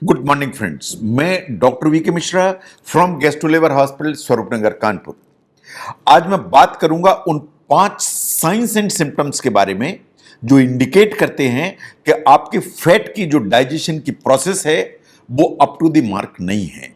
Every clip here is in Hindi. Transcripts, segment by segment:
गुड मॉर्निंग फ्रेंड्स, मैं डॉक्टर वी के मिश्रा फ्रॉम गैस्ट्रोलिवर हॉस्पिटल स्वरूपनगर कानपुर। आज मैं बात करूंगा उन 5 साइंस एंड सिम्टम्स के बारे में जो इंडिकेट करते हैं कि आपके फैट की जो डाइजेशन की प्रोसेस है वो अप टू द मार्क नहीं है।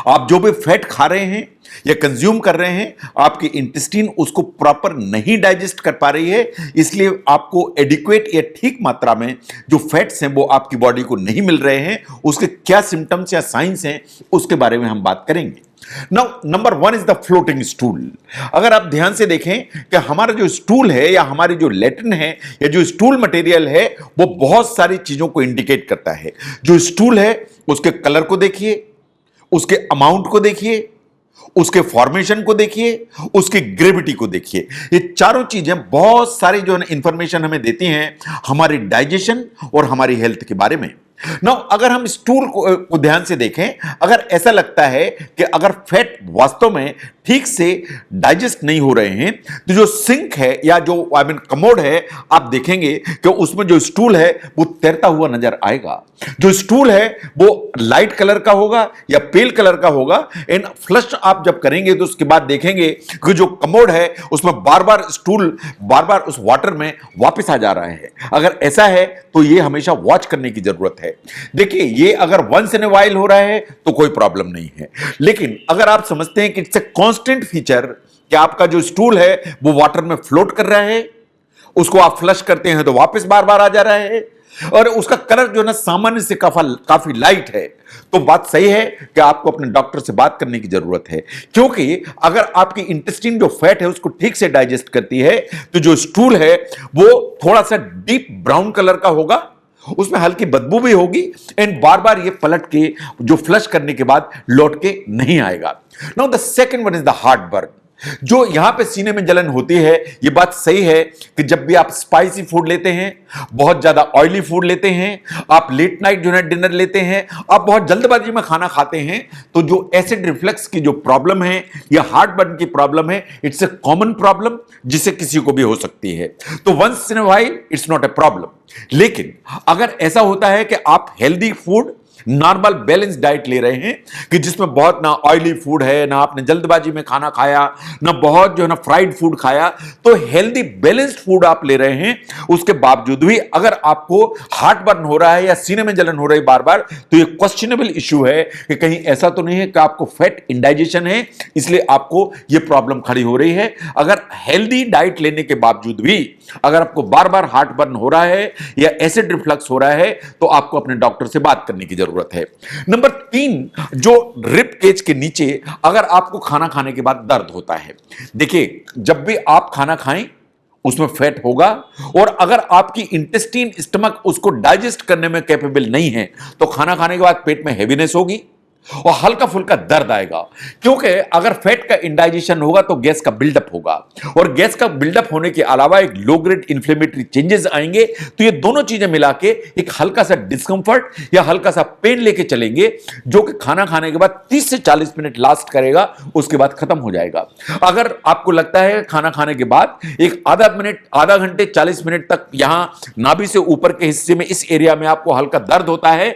आप जो भी फैट खा रहे हैं या कंज्यूम कर रहे हैं, आपकी इंटेस्टाइन उसको प्रॉपर नहीं डाइजेस्ट कर पा रही है, इसलिए आपको एडिक्वेट या ठीक मात्रा में जो फैट्स हैं वो आपकी बॉडी को नहीं मिल रहे हैं। उसके क्या सिम्टम्स या साइंस हैं उसके बारे में हम बात करेंगे। Now number 1 is the floating stool. अगर आप ध्यान से देखें कि हमारा जो स्टूल है या हमारी जो लेट्रिन है या जो स्टूल मटेरियल है वो बहुत सारी चीजों को इंडिकेट करता है। जो स्टूल है उसके कलर को देखिए, उसके अमाउंट को देखिए, उसके फॉर्मेशन को देखिए, उसकी ग्रेविटी को देखिए। ये चारों चीजें बहुत सारी जो है इंफॉर्मेशन हमें देती हैं हमारी डाइजेशन और हमारी हेल्थ के बारे में। नाउ अगर हम स्टूल को ध्यान से देखें, अगर ऐसा लगता है कि अगर फैट वास्तव में ठीक से डाइजेस्ट नहीं हो रहे हैं तो जो सिंक है या जो कमोड है, आप देखेंगे कि उसमें जो स्टूल है वो तैरता हुआ नजर आएगा। जो स्टूल है वो लाइट कलर का होगा या पेल कलर का होगा। एंड फ्लश आप जब करेंगे तो उसके बाद देखेंगे कि जो कमोड है उसमें बार बार स्टूल बार बार उस वाटर में वापस आ जा रहा है। अगर ऐसा है तो ये हमेशा वॉच करने की जरूरत है। देखिए, ये अगर वंस इन ए वाइल हो रहा है तो कोई प्रॉब्लम नहीं है, लेकिन अगर आप समझते हैं कि इट्स ए कांस्टेंट फीचर कि आपका जो स्टूल है वो वाटर में फ्लोट कर रहा है, उसको आप फ्लश करते हैं तो वापस बार बार आ जा रहा है और उसका कलर जो ना सामान्य से काफी लाइट है, तो बात सही है कि आपको अपने डॉक्टर से बात करने की जरूरत है। क्योंकि अगर आपकी इंटेस्टाइन जो फैट है उसको ठीक से डाइजेस्ट करती है तो जो स्टूल है वो थोड़ा सा डीप ब्राउन कलर का होगा, उसमें हल्की बदबू भी होगी एंड बार बार ये पलट के जो फ्लश करने के बाद लौट के नहीं आएगा। Now the second one is the heart burn. जो यहां पे सीने में जलन होती है, ये बात सही है कि जब भी आप स्पाइसी फूड लेते हैं, बहुत ज्यादा ऑयली फूड लेते हैं, आप लेट नाइट जो है डिनर लेते हैं, आप बहुत जल्दबाजी में खाना खाते हैं, तो जो एसिड रिफ्लक्स की जो प्रॉब्लम है या हार्ट बर्न की प्रॉब्लम है, इट्स ए कॉमन प्रॉब्लम जिसे किसी को भी हो सकती है। तो once in a while it's not a problem. लेकिन अगर ऐसा होता है कि आप healthy food, normal balance diet ले रहे हैं कि जिसमें बहुत ना ऑयली फूड है, ना आपने जल्दबाजी में खाना खाया, ना बहुत जो है ना फ्राइड फूड खाया, तो हेल्दी बैलेंस्ड फूड आप ले रहे हैं, उसके बावजूद भी अगर आपको हार्ट बर्न हो रहा है या सीने में जलन हो रही बार बार, तो ये क्वेश्चनेबल इश्यू है कि कहीं ऐसा तो नहीं है कि आपको फैट इंडाइजेशन है इसलिए आपको ये प्रॉब्लम खड़ी हो रही है। अगर हेल्दी डाइट लेने के बावजूद भी अगर आपको बार बार हार्ट बर्न हो रहा है या एसिड रिफ्लक्स हो रहा है तो आपको अपने डॉक्टर से बात करने की जरूरत है। नंबर 3, जो रिब केज के नीचे अगर आपको खाना खाने के बाद दर्द होता है। देखिए, जब भी आप खाना खाएं उसमें फैट होगा और अगर आपकी इंटेस्टाइन स्टमक उसको डाइजेस्ट करने में कैपेबल नहीं है तो खाना खाने के बाद पेट में हैवीनेस होगी और हल्का फुल्का दर्द आएगा। क्योंकि अगर फैट का इंडाइजेशन होगा तो गैस का बिल्डअप होगा और गैस का बिल्डअप होने के अलावा एक लो ग्रेड इन्फ्लेमेटरी चेंजेस आएंगे, तो ये दोनों चीजें मिला के एक हल्का सा डिस्कंफर्ट या हल्का सा पेन लेके चलेंगे जो कि खाना खाने के बाद 30 से 40 मिनट लास्ट करेगा, उसके बाद खत्म हो जाएगा। अगर आपको लगता है खाना खाने के बाद एक आधा घंटे 40 मिनट तक यहां नाभि से ऊपर के हिस्से में इस एरिया में आपको हल्का दर्द होता है,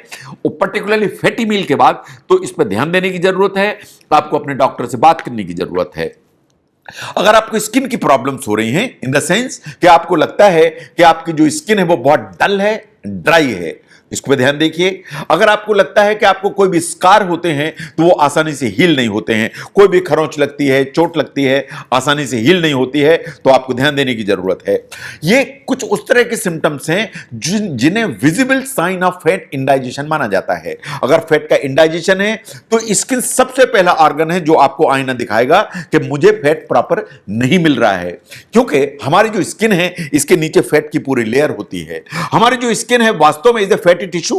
पर्टिकुलरली फैटी मील के बाद, तो इस पर ध्यान देने की जरूरत है, आपको अपने डॉक्टर से बात करने की जरूरत है। अगर आपको स्किन की प्रॉब्लम्स हो रही हैं, इन द सेंस कि आपको लगता है कि आपकी जो स्किन है वो बहुत डल है, ड्राई है, इसको पे ध्यान देखिए। अगर आपको लगता है कि आपको कोई भी स्कार होते हैं तो वो आसानी से हील नहीं होते हैं, कोई भी खरोंच लगती है, चोट लगती है, आसानी से हील नहीं होती है, तो आपको ध्यान देने की जरूरत है। ये कुछ उस तरह के सिम्टम्स हैं जिन्हें visible sign of fat indigestion माना जाता है। अगर फैट का इंडाइजेशन है तो स्किन सबसे पहला ऑर्गन है जो आपको आईना दिखाएगा कि मुझे फैट प्रॉपर नहीं मिल रहा है, क्योंकि हमारी जो स्किन है इसके नीचे फैट की पूरी लेयर होती है। हमारी जो स्किन है वास्तव में इज ए फैटी टिश्यू,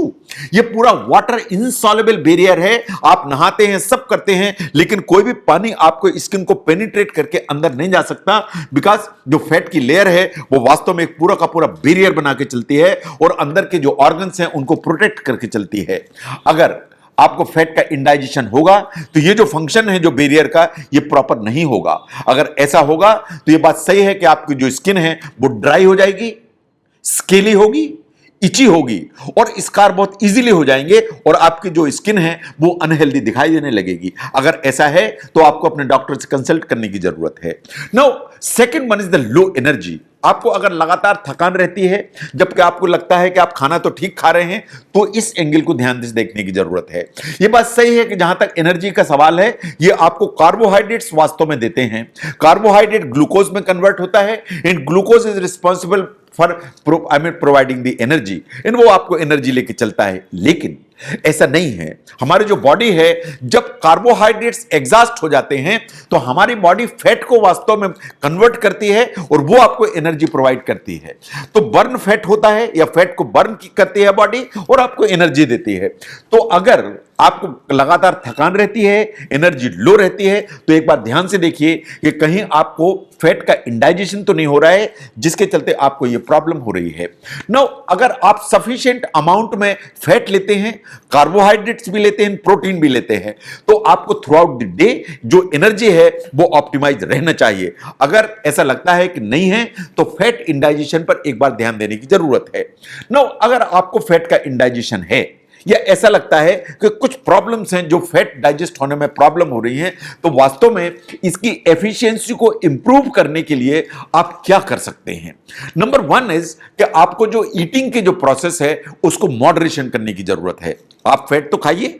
ये पूरा वाटर इनसॉल्युबल बैरियर है। आप नहाते हैं, सब करते हैं, लेकिन कोई भी पानी आपको स्किन को पेनिट्रेट करके अंदर नहीं जा सकता, बिकॉज जो फैट की लेयर है वो वास्तव में एक पूरा का पूरा बैरियर बना के चलती है और अंदर के जो ऑर्गन्स हैं उनको प्रोटेक्ट करके चलती है। अगर आपको फैट का इंडाइजेशन होगा तो ये जो फंक्शन है जो बैरियर का, ये प्रॉपर नहीं होगा। अगर ऐसा होगा तो ये बात सही है कि आपकी जो स्किन है वो ड्राई हो जाएगी, स्केली होगी, इची होगी और स्कार बहुत इजीली हो जाएंगे और आपकी जो स्किन है वो अनहेल्दी दिखाई देने लगेगी। अगर ऐसा है तो आपको अपने डॉक्टर से कंसल्ट करने की जरूरत है। Now second one is the low energy. आपको अगर लगातार थकान रहती है जबकि आपको लगता है कि आप खाना तो ठीक खा रहे हैं, तो इस एंगल को ध्यान से देखने की जरूरत है। यह बात सही है कि जहां तक एनर्जी का सवाल है, यह आपको कार्बोहाइड्रेट्स वास्तव में देते हैं। कार्बोहाइड्रेट ग्लूकोज में कन्वर्ट होता है and glucose is responsible for providing the energy, इन वो आपको एनर्जी लेके चलता है। लेकिन ऐसा नहीं है। हमारी जो बॉडी है, जब कार्बोहाइड्रेट्स एग्जॉस्ट हो जाते हैं तो हमारी बॉडी फैट को वास्तव में कन्वर्ट करती है और वो आपको एनर्जी प्रोवाइड करती है। तो बर्न फैट होता है या फैट को बर्न करती है बॉडी और आपको एनर्जी देती है। तो अगर आपको लगातार थकान रहती है, एनर्जी लो रहती है, तो एक बार ध्यान से देखिए कि कहीं आपको फैट का इंडाइजेशन तो नहीं हो रहा है जिसके चलते आपको यह प्रॉब्लम हो रही है। नाउ अगर आप सफिशिएंट अमाउंट में फैट लेते हैं, कार्बोहाइड्रेट्स भी लेते हैं, प्रोटीन भी लेते हैं, तो आपको थ्रू आउट द डे जो एनर्जी है वो ऑप्टिमाइज रहना चाहिए। अगर ऐसा लगता है कि नहीं है तो फैट इंडाइजेशन पर एक बार ध्यान देने की जरूरत है। नाउ अगर आपको फैट का इंडाइजेशन है या ऐसा लगता है कि कुछ प्रॉब्लम्स हैं जो फैट डाइजेस्ट होने में प्रॉब्लम हो रही हैं, तो वास्तव में इसकी एफिशिएंसी को इंप्रूव करने के लिए आप क्या कर सकते हैं। नंबर वन इज कि आपको जो ईटिंग के जो प्रोसेस है उसको मॉडरेशन करने की जरूरत है। आप फैट तो खाइए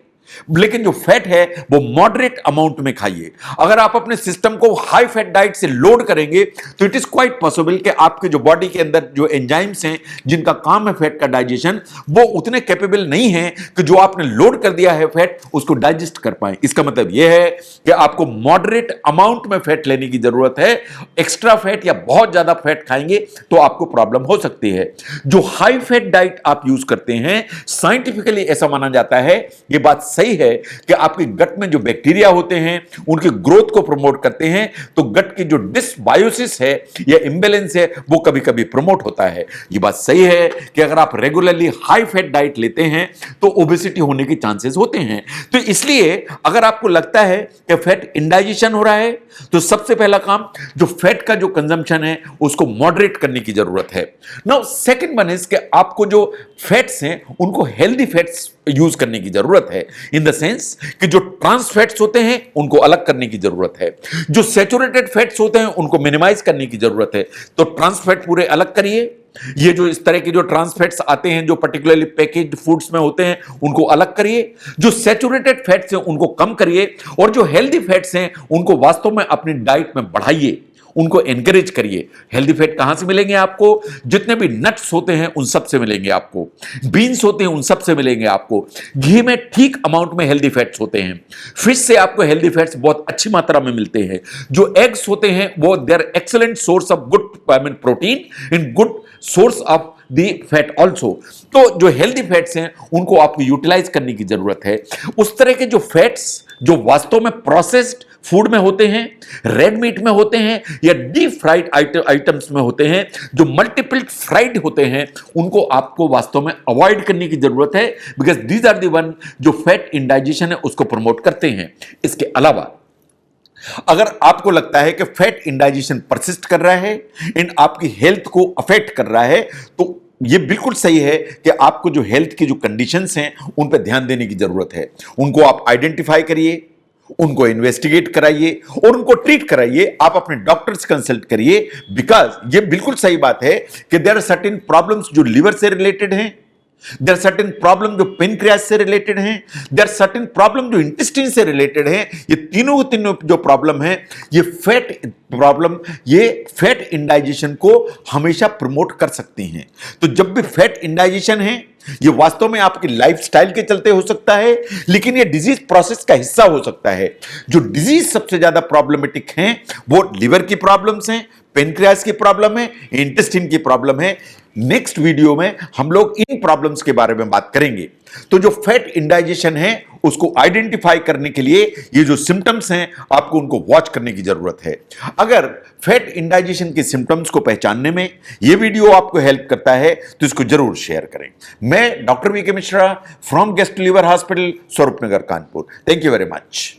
लेकिन जो फैट है वो मॉडरेट अमाउंट में खाइए। अगर आप अपने सिस्टम को हाई फैट डाइट से लोड करेंगे तो इट इज क्वाइट पॉसिबल कि आपके जो बॉडी के अंदर जो एंजाइम्स हैं जिनका काम है फैट का डाइजेशन, वो उतने कैपेबल नहीं है कि जो आपने लोड कर दिया है फैट उसको डाइजेस्ट कर पाए। इसका मतलब यह है कि आपको मॉडरेट अमाउंट में फैट लेने की जरूरत है। एक्स्ट्रा फैट या बहुत ज्यादा फैट खाएंगे तो आपको प्रॉब्लम हो सकती है। जो हाई फैट डाइट आप यूज करते हैं, साइंटिफिकली ऐसा माना जाता है, यह बात सही है कि आपके गट में जो बैक्टीरिया होते हैं उनके ग्रोथ को प्रमोट करते हैं, तो गट की जो डिसबायोसिस है या इंबैलेंस है वो कभी कभी प्रमोट होता है। ये बात सही है कि अगर आप रेगुलरली हाई फैट डाइट लेते हैं तो ओबेसिटी होने के चांसेस होते हैं। तो इसलिए अगर आपको लगता है कि फैट इंडाइजेशन हो रहा है तो सबसे पहला काम जो फैट का जो कंजम्पशन है उसको मॉडरेट करने की जरूरत है। नाउ सेकंड वन इज कि आपको जो फैट्स हैं उनको हेल्दी फैट्स यूज करने की जरूरत है, इन द सेंस कि जो ट्रांस फैट्स होते हैं उनको अलग करने की जरूरत है, जो सैचुरेटेड फैट्स होते हैं उनको मिनिमाइज करने की जरूरत है। तो ट्रांस फैट पूरे अलग करिए। ये जो इस तरह के जो ट्रांस फैट्स आते हैं जो पर्टिकुलरली पैकेज्ड फूड्स में होते हैं उनको अलग करिए, जो सैचुरेटेड फैट्स हैं उनको कम करिए और जो हेल्दी फैट्स हैं उनको वास्तव में अपनी डाइट में बढ़ाइए, उनको एनकरेज करिए। हेल्दी फैट कहां से मिलेंगे आपको? जितने भी नट्स होते हैं उन सब से मिलेंगे आपको, बीन्स होते हैं उन सब से मिलेंगे आपको, घी में ठीक अमाउंट में हेल्दी फैट्स होते हैं, फिश से आपको हेल्दी फैट्स बहुत अच्छी मात्रा में मिलते हैं, जो एग्स होते हैं वो there excellent source of good protein and good source of the fat also. तो जो हेल्दी फैट्स हैं उनको आपको यूटिलाइज करने की जरूरत है। उस तरह के जो फैट्स जो वास्तव में प्रोसेस्ड फूड में होते हैं, रेड मीट में होते हैं या डीप फ्राइड आइटम्स में होते हैं, जो मल्टीपल फ्राइड होते हैं, उनको आपको वास्तव में अवॉइड करने की जरूरत है, because these are the one जो फैट इंडाइजेशन है उसको प्रमोट करते हैं। इसके अलावा अगर आपको लगता है कि फैट इंडाइजेशन परसिस्ट कर रहा है एंड आपकी हेल्थ को अफेक्ट कर रहा है, तो यह बिल्कुल सही है कि आपको जो हेल्थ की जो कंडीशंस हैं उन पर ध्यान देने की जरूरत है। उनको आप आइडेंटिफाई करिए, उनको इन्वेस्टिगेट कराइए और उनको ट्रीट कराइए। आप अपने डॉक्टर से कंसल्ट करिए, बिकॉज ये बिल्कुल सही बात है कि देयर आर सर्टेन प्रॉब्लम्स जो लिवर से रिलेटेड हैं, देयर आर सर्टेन प्रॉब्लम जो पेनक्रियास से रिलेटेड हैं, देयर आर सर्टेन प्रॉब्लम जो इंटेस्टाइन से रिलेटेड हैं। ये तीनों जो प्रॉब्लम है ये फैट प्रॉब्लम, ये फैट इंडाइजेशन को हमेशा प्रमोट कर सकती हैं। तो जब भी फैट इंडाइजेशन है ये वास्तव में आपकी लाइफस्टाइल के चलते हो सकता है, लेकिन ये डिजीज प्रोसेस का हिस्सा हो सकता है। जो डिजीज सबसे ज्यादा प्रॉब्लमेटिक हैं वो लिवर की प्रॉब्लम्स हैं, पेनक्रियास की प्रॉब्लम है, इंटेस्टाइन की प्रॉब्लम है। नेक्स्ट वीडियो में हम लोग इन प्रॉब्लम्स के बारे में बात करेंगे। तो जो फैट इंडाइजेशन है उसको आइडेंटिफाई करने के लिए ये जो सिम्टम्स हैं आपको उनको वॉच करने की जरूरत है। अगर फैट इंडाइजेशन के सिम्टम्स को पहचानने में ये वीडियो आपको हेल्प करता है तो इसको जरूर शेयर करें। मैं doctor VK Mishra from guest liver hospital, Swaroopnagar, Kanpur. Thank you very much.